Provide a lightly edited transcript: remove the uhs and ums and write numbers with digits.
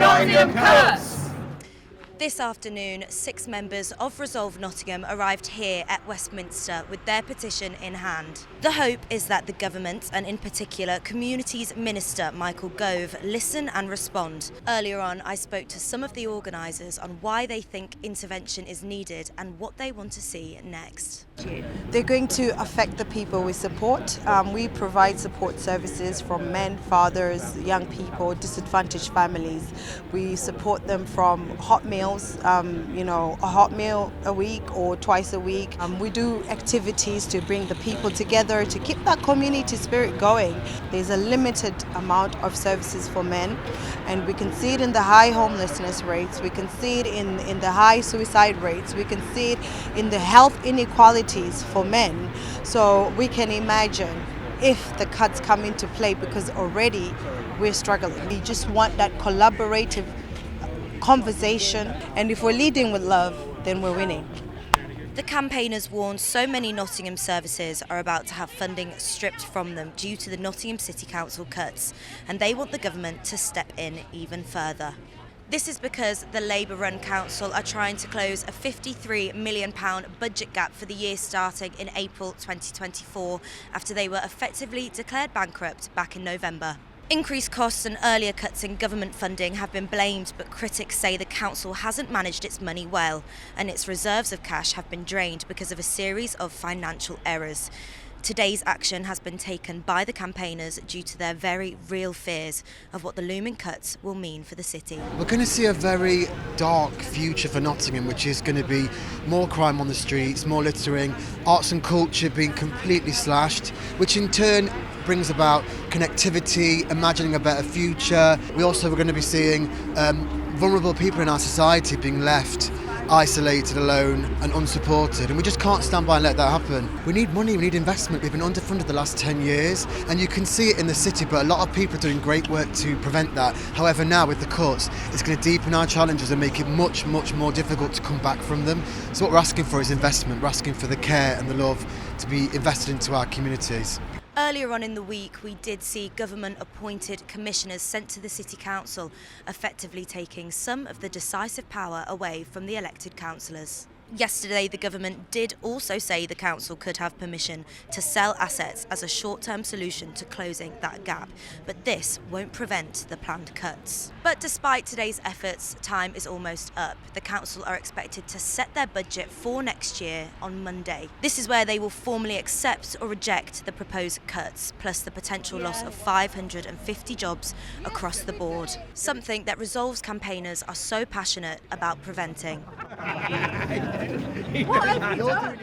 Nottingham cuts! This afternoon, 6 members of Resolve Nottingham arrived here at Westminster with their petition in hand. The hope is that the government, and in particular Communities Minister Michael Gove, listen and respond. Earlier on, I spoke to some of the organisers on why they think intervention is needed and what they want to see next. They're going to affect the people we support. We provide support services from men, fathers, young people, disadvantaged families. We support them from hot meals, a hot meal a week or twice a week. We do activities to bring the people together, to keep that community spirit going. There's a limited amount of services for men, and we can see it in the high homelessness rates, we can see it in the high suicide rates, we can see it in the health inequalities for men. So we can imagine if the cuts come into play, because already we're struggling. We just want that collaborative conversation, and if we're leading with love, then we're winning. The campaigners warned so many Nottingham services are about to have funding stripped from them due to the Nottingham City Council cuts, and they want the government to step in even further. This is because the Labour-run council are trying to close a £53 million budget gap for the year starting in April 2024 after they were effectively declared bankrupt back in November. Increased costs and earlier cuts in government funding have been blamed, but critics say the council hasn't managed its money well, and its reserves of cash have been drained because of a series of financial errors. Today's action has been taken by the campaigners due to their very real fears of what the looming cuts will mean for the city. We're going to see a very dark future for Nottingham, which is going to be more crime on the streets, more littering, arts and culture being completely slashed, which in turn brings about connectivity, imagining a better future. We also are going to be seeing vulnerable people in our society being left isolated, alone and unsupported, and we just can't stand by and let that happen. We need money, we need investment. We've been underfunded the last 10 years, and you can see it in the city, but a lot of people are doing great work to prevent that. However, now with the cuts, it's going to deepen our challenges and make it much more difficult to come back from them. So what we're asking for is investment. We're asking for the care and the love to be invested into our communities. Earlier on in the week, we did see government-appointed commissioners sent to the City Council, effectively taking some of the decisive power away from the elected councillors. Yesterday, the government did also say the council could have permission to sell assets as a short-term solution to closing that gap, but this won't prevent the planned cuts. But despite today's efforts, time is almost up. The council are expected to set their budget for next year on Monday. This is where they will formally accept or reject the proposed cuts, plus the potential loss of 550 jobs across the board, something that Resolve's campaigners are so passionate about preventing. What have you done?